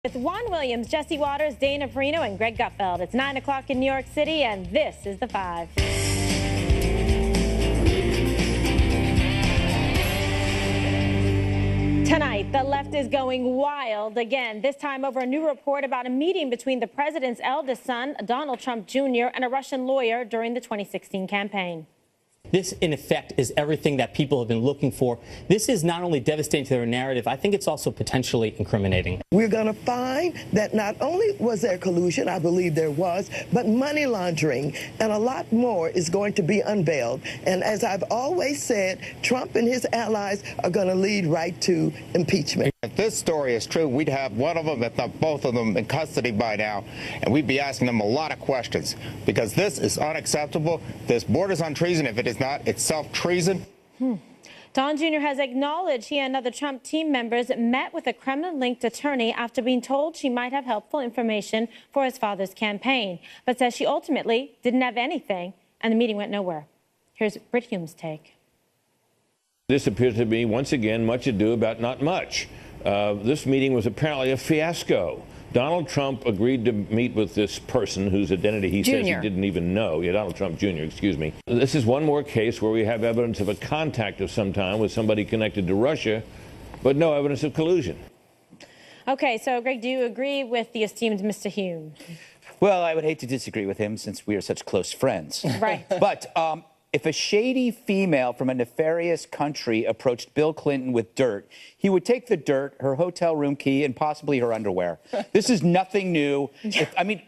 With Juan Williams, Jesse Waters, Dana Perino, and Greg Gutfeld. It's 9 o'clock in New York City, and this is The Five. Tonight, the left is going wild again, this time over a new report about a meeting between the president's eldest son, Donald Trump Jr., and a Russian lawyer during the 2016 campaign. This, in effect, is everything that people have been looking for. This is not only devastating to their narrative, I think it's also potentially incriminating. We're going to find that not only was there collusion, I believe there was, but money laundering, and a lot more is going to be unveiled. And as I've always said, Trump and his allies are going to lead right to impeachment. If this story is true, we'd have one of them, if not both of them, in custody by now, and we'd be asking them a lot of questions, because this is unacceptable. This borders on treason. If it is not itself treason. Don Jr. has acknowledged he and other Trump team members met with a Kremlin-linked attorney after being told she might have helpful information for his father's campaign, but says she ultimately didn't have anything, and the meeting went nowhere. Here's Brit Hume's take. This appears to be, once again, much ado about not much. This meeting was apparently a fiasco. Donald Trump agreed to meet with this person whose identity he says he didn't even know. Yeah, Donald Trump Jr., excuse me. This is one more case where we have evidence of a contact of some kind with somebody connected to Russia, but no evidence of collusion. Okay, so Greg, do you agree with the esteemed Mr. Hume? Well, I would hate to disagree with him since we are such close friends. Right. But if a shady female from a nefarious country approached Bill Clinton with dirt, he would take the dirt, her hotel room key, and possibly her underwear. This is nothing new. I mean,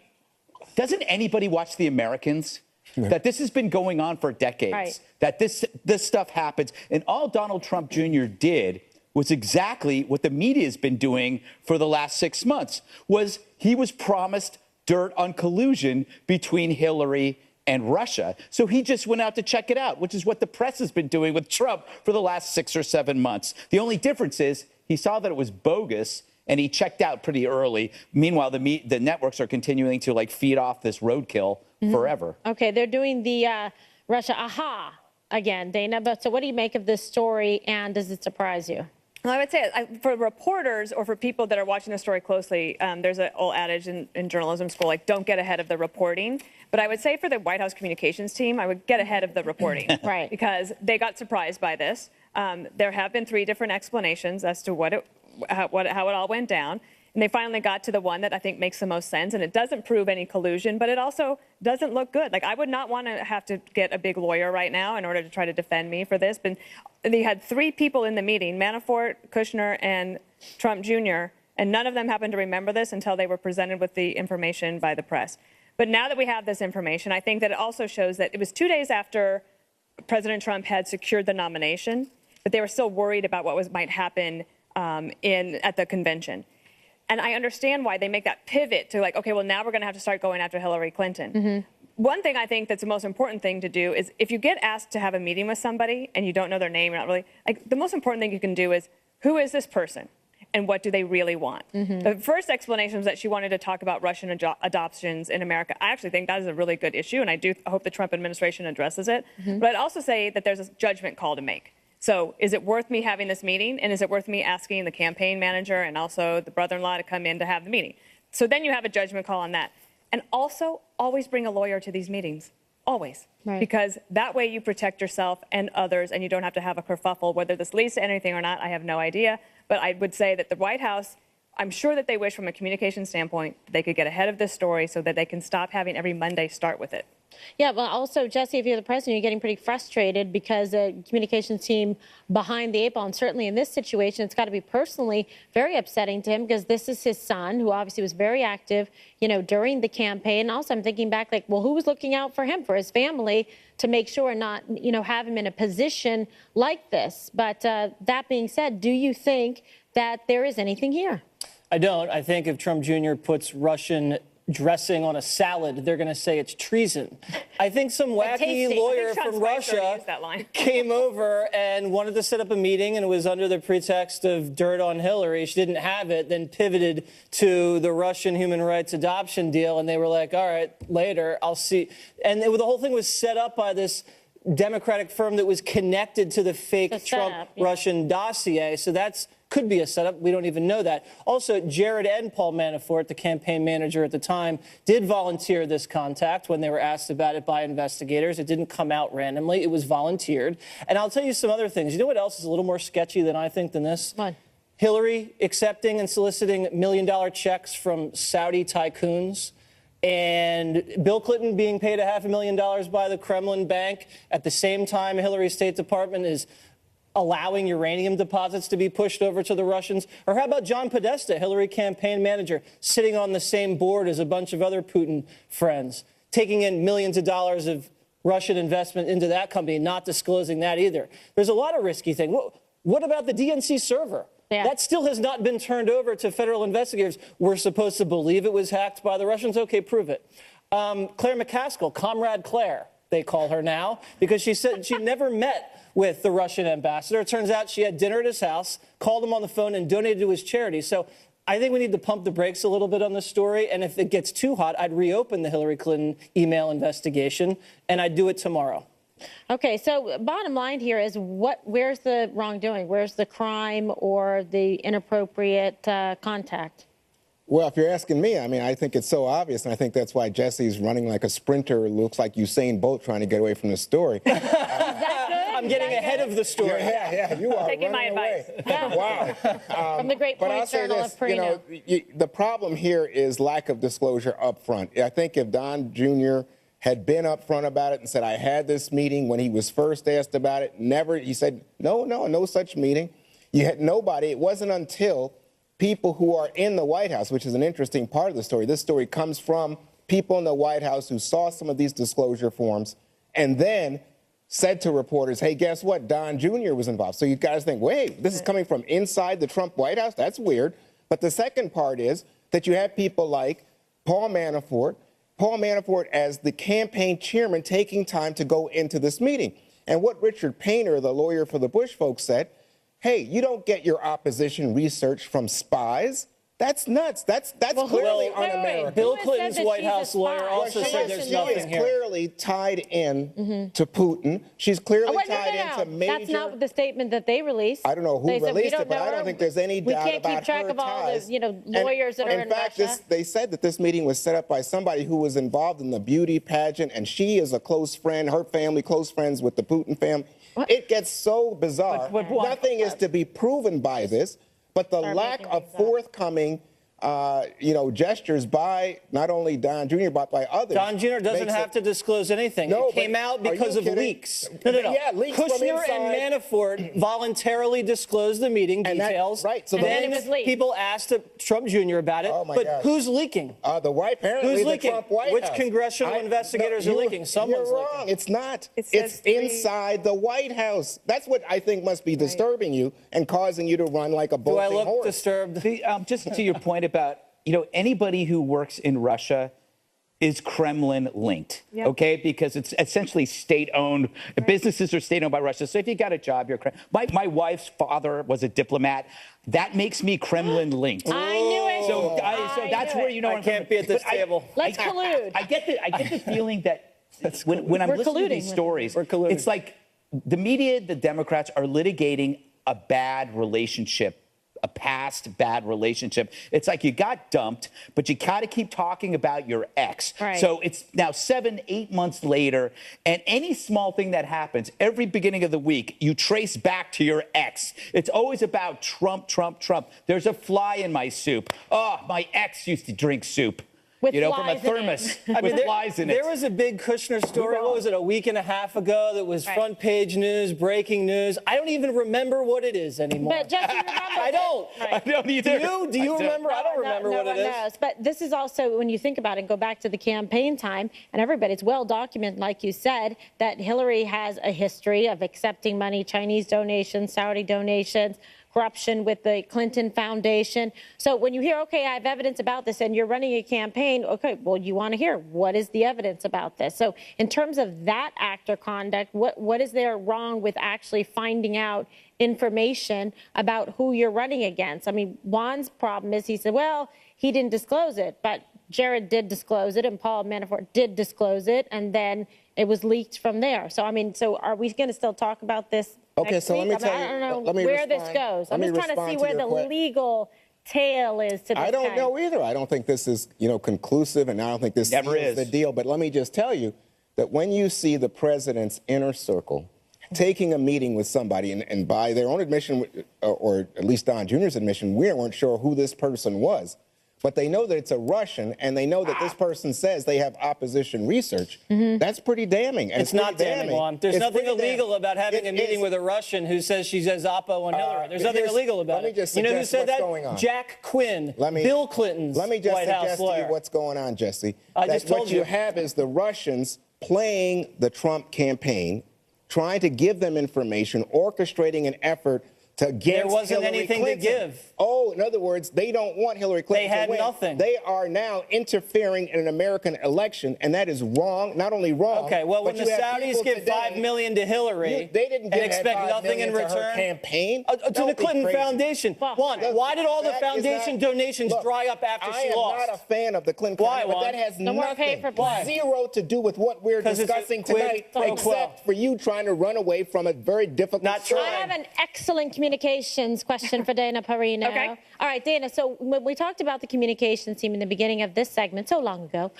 doesn't anybody watch The Americans? That this has been going on for decades. Right. That this stuff happens. And all Donald Trump Jr. did was exactly what the media has been doing for the last 6 months, was he was promised dirt on collusion between Hillary and Russia. So he just went out to check it out, which is what the press has been doing with Trump for the last 6 or 7 months. The only difference is he saw that it was bogus and he checked out pretty early. Meanwhile, the networks are continuing to feed off this roadkill forever. Okay, they're doing the Russia aha again, Dana. But so what do you make of this story, and does it surprise you? Well, I would say for reporters or for people that are watching the story closely, there's an old adage in journalism school, don't get ahead of the reporting. But I would say for the White House communications team, I would get ahead of the reporting. Right. Because they got surprised by this. There have been 3 different explanations as to how it all went down. And they finally got to the one that I think makes the most sense. And it doesn't prove any collusion, but it also doesn't look good. I would not want to have to get a big lawyer right now in order to try to defend me for this. But they had 3 people in the meeting, Manafort, Kushner, and Trump Jr., and none of them happened to remember this until they were presented with the information by the press. But now that we have this information, I think that it also shows that it was 2 days after President Trump had secured the nomination, but they were still worried about what might happen at the convention. And I understand why they make that pivot to okay, well, now we're going to have to start going after Hillary Clinton. One thing I think that's the most important thing to do is if you get asked to have a meeting with somebody and you don't know their name, you're not really, the most important thing you can do is, who is this person and what do they really want? The first explanation was that she wanted to talk about Russian adoptions in America. I actually think that is a really good issue, and I do hope the Trump administration addresses it. But I'd also say that there's a judgment call to make. So is it worth me having this meeting? And is it worth me asking the campaign manager and also the brother-in-law to come in to have the meeting? So then you have a judgment call on that. And also, always bring a lawyer to these meetings. Always. Right. Because that way you protect yourself and others, and you don't have to have a kerfuffle. Whether this leads to anything or not, I have no idea. But I would say that the White House, I'm sure that they wish from a communication standpoint that they could get ahead of this story so that they can stop having every Monday start with it. Yeah, but also, Jesse, if you're the president, you're getting pretty frustrated because the communications team behind the 8 ball, and certainly in this situation, it's got to be personally very upsetting to him because this is his son, who obviously was very active, during the campaign. Also, I'm thinking back, well, who was looking out for him, for his family, to make sure not, have him in a position like this? But that being said, do you think that there is anything here? I don't. I think if Trump Jr. puts Russian dressing on a salad, they're going to say it's treason. I think some wacky lawyer from Russia came over and wanted to set up a meeting, and it was under the pretext of dirt on Hillary. She didn't have it, then pivoted to the Russian human rights adoption deal, and they were like, all right, later, I'll see. And the whole thing was set up by this Democratic firm that was connected to the fake Trump Russian dossier. So that's could be a setup. We don't even know that. Also, Jared and Paul Manafort, the campaign manager at the time, did volunteer this contact when they were asked about it by investigators. It didn't come out randomly. It was volunteered. And I'll tell you some other things. You know what else is a little more sketchy than I think than this? What? Hillary accepting and soliciting million-dollar checks from Saudi tycoons, and Bill Clinton being paid $500,000 by the Kremlin bank at the same time Hillary's State Department is allowing uranium deposits to be pushed over to the Russians. Or how about John Podesta, Hillary campaign manager, sitting on the same board as a bunch of other Putin friends, taking in millions of dollars of Russian investment into that company, not disclosing that either. There's a lot of risky things. What about the DNC server? Yeah. That still has not been turned over to federal investigators. We're supposed to believe it was hacked by the Russians. OK, prove it. Claire McCaskill, Comrade Claire, they call her now, because she said she never met with the Russian ambassador. It turns out she had dinner at his house, called him on the phone, and donated to his charity. So I think we need to pump the brakes a little bit on this story. And if it gets too hot, I'd reopen the Hillary Clinton email investigation, and I'd do it tomorrow. Okay, so bottom line here is where's the wrongdoing? Where's the crime or the inappropriate contact? Well, if you're asking me, I mean, I think it's so obvious, and I think that's why Jesse's running like a sprinter. It looks like Usain Bolt trying to get away from the story. I'm getting ahead of the story. Yeah, you are taking my advice. Wow. From the Great Points Journal of Perino. The problem here is lack of disclosure up front. I think if Don Jr. had been up front about it and said, I had this meeting when he was first asked about it, he said, no such meeting. You had nobody. It wasn't until people who are in the White House, which is an interesting part of the story. This story comes from people in the White House who saw some of these disclosure forms and then said to reporters, hey, guess what? Don Jr. was involved. So you guys think, wait, this is coming from inside the Trump White House? That's weird. But the second part is that you have people like Paul Manafort as the campaign chairman taking time to go into this meeting. And what Richard Painter, the lawyer for the Bush folks, said, hey, you don't get your opposition research from spies. That's nuts. That's clearly un-American. Bill Clinton's White House lawyer also said there's nothing here. She is clearly tied in to Putin. She's clearly tied into major... That's not the statement that they released. I don't know who released it, but I don't think there's any doubt about her ties. We can't keep track of all the lawyers that are in Russia. In fact, they said that this meeting was set up by somebody who was involved in the beauty pageant, and she is a close friend, her family, close friends with the Putin family. What? It gets so bizarre. Nothing is to be proven by this. But the lack of forthcoming, gestures by not only Don Jr., but by others. Don Jr. doesn't have to disclose anything. No, it came out because of leaks. No. Yeah, leaks from Kushner and Manafort voluntarily disclosed the meeting details. Right. So then people asked Trump Jr. about it. Oh my but gosh. Who's leaking? Apparently who's the Trump White Which House. congressional investigators are leaking? Someone's You're wrong. leaking. It's not. It's inside the White House. That's what I think must be disturbing you and causing you to run like a bolting Do I look horse. disturbed? Just to your point about, anybody who works in Russia is Kremlin linked, okay? Because it's essentially state-owned. Businesses are state-owned by Russia. So if you got a job, you're my wife's father was a diplomat. That makes me Kremlin linked. I knew it. So that's where I can't be at this table. Let's collude. I get the feeling that when I'm listening to these stories, it's like the media, the Democrats are litigating a bad relationship. A past bad relationship. It's like you got dumped, but you got to keep talking about your ex. Right. So it's now 7-8 months later, and any small thing that happens, every beginning of the week, you trace back to your ex. It's always about Trump, Trump, Trump. There's a fly in my soup. Oh, my ex used to drink soup. With from a thermos with flies in it. There was a big Kushner story, what was it, a week and a half ago that was front page news, breaking news. I don't even remember what it is anymore. But Jesse, remember I don't. I don't either. Do you remember? I don't remember what it is. No one knows. But this is also, when you think about it, go back to the campaign time, and it's well documented, like you said, that Hillary has a history of accepting money, Chinese donations, Saudi donations, corruption with the Clinton Foundation. So when you hear, okay, I have evidence about this, and you're running a campaign, okay, well, you want to hear, what is the evidence about this? So in terms of that act or conduct, what is there wrong with actually finding out information about who you're running against? I mean, Juan's problem is he said, well, he didn't disclose it, but Jared did disclose it, and Paul Manafort did disclose it, and then it was leaked from there. So, so are we going to still talk about this Okay, next so let week? me tell I don't you. know Let me where this respond. goes. Let I'm me just trying to respond see to where your the legal tail is to this. I don't guy. know either. I don't think this is, conclusive, and I don't think this Never seals is. the deal. But let me just tell you that when you see the president's inner circle taking a meeting with somebody, and by their own admission, or at least Don Jr.'s admission, we weren't sure who this person was. But they know that it's a Russian, and they know that this person says they have opposition research. That's pretty damning. And It's not damning, Juan. There's nothing illegal about having a meeting with a Russian who says she's a Zappo on Hillary. There's nothing illegal about it. Just you know who said that? going on. Jack Quinn, Bill Clinton's Let me just White House suggest to lawyer. you what's going on, Jesse. I just told what you have is the Russians playing the Trump campaign, trying to give them information, orchestrating an effort to against There wasn't Hillary anything Clinton. to give. Oh, in other words, they don't want Hillary Clinton They had to win. nothing. They are now interfering in an American election, and that is wrong. Not only wrong. Okay, well, when but the you have Saudis people give today- $5 million to Hillary they didn't and give expect that $5 nothing in million to her return. campaign. To the Don't be Clinton crazy. Foundation. Juan, why did all the That is foundation not- donations Look, dry up after she I am lost? not a fan of the Clinton Why, campaign, but Juan? that has No more pay nothing, for play. zero to do with what we're 'Cause it's a discussing quid tonight, pro quo. except for you trying to run away from a very difficult Not story. I have an excellent communications question for Dana Perino. Okay. All right, Dana, so when we talked about the communications team in the beginning of this segment so long ago,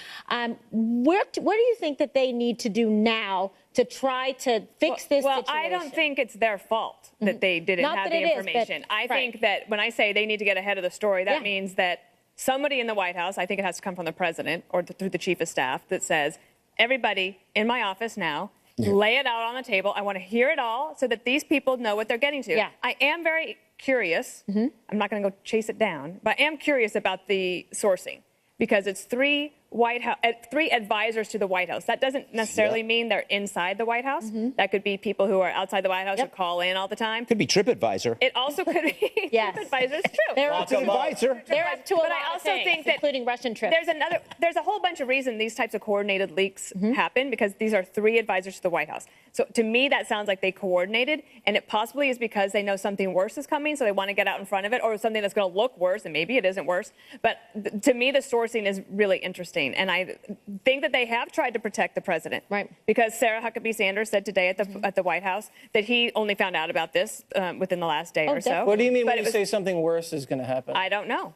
what do you think that they need to do now to try to fix this Well, situation? I don't think it's their fault that they didn't Not have that the it is, but- information. I right. think that when I say they need to get ahead of the story, that Yeah. means that somebody in the White House, I think it has to come from the president or through the chief of staff, that says, everybody in my office now, lay it out on the table. I want to hear it all so that these people know what they're getting to. Yeah. I am very curious. I'm not going to go chase it down, but I am curious about the sourcing because it's three advisors to the White House. That doesn't necessarily mean they're inside the White House. That could be people who are outside the White House who call in all the time. Could be TripAdvisor. It also could be Yes. TripAdvisor. It's true. They're It's an advisor. They're up to a But lot I of also things, think that including Russian trips. There's a whole bunch of reasons these types of coordinated leaks happen because these are three advisors to the White House. So to me, that sounds like they coordinated, and it possibly is because they know something worse is coming, so they want to get out in front of it, or something that's going to look worse, and maybe it isn't worse. But to me, the sourcing is really interesting, and I think that they have tried to protect the president. Right. Because Sarah Huckabee Sanders said today at the White House that he only found out about this within the last day or so. definitely. What do you mean But when it you was- say something worse is going to happen? I don't know.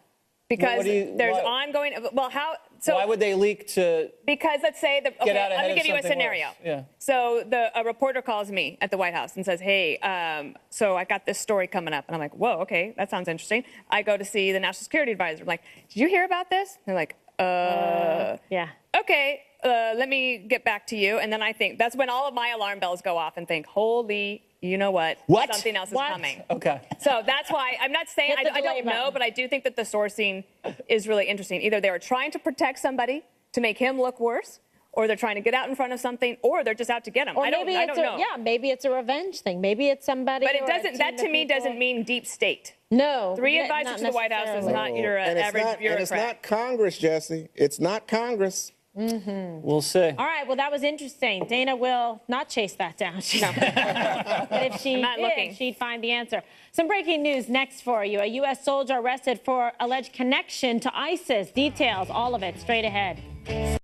Because there's ongoing. Well, how? So why would they leak to? Because let's say that. Get Okay, out let ahead me of give you a something scenario. worse. Yeah. So a reporter calls me at the White House and says, "Hey, so I got this story coming up," and I'm like, "Whoa, okay, that sounds interesting." I go to see the National Security Advisor. I'm like, "Did you hear about this?" They're like, yeah. Okay, let me get back to you." And then I think that's when all of my alarm bells go off and think, "Holy, you know what? What? Something else is What? coming." Okay. So that's why I'm not saying Hit the I delay don't know, button. but I do think that the sourcing is really interesting. Either they were trying to protect somebody to make him look worse, or they're trying to get out in front of something, or they're just out to get him. Or I don't maybe know. maybe it's a revenge thing. Maybe it's somebody. But it or a doesn't. team That of to me people. doesn't mean deep state. No. Three Yeah, advisors not to the White House is necessarily. not your And it's average not, bureaucrat. and it's not Congress, Jesse. It's not Congress. We'll see. All right, well, that was interesting. Dana will not chase that down. But if she I'm not did, looking. she'd find the answer. Some breaking news next for you. A U.S. soldier arrested for alleged connection to ISIS. Details, all of it, straight ahead.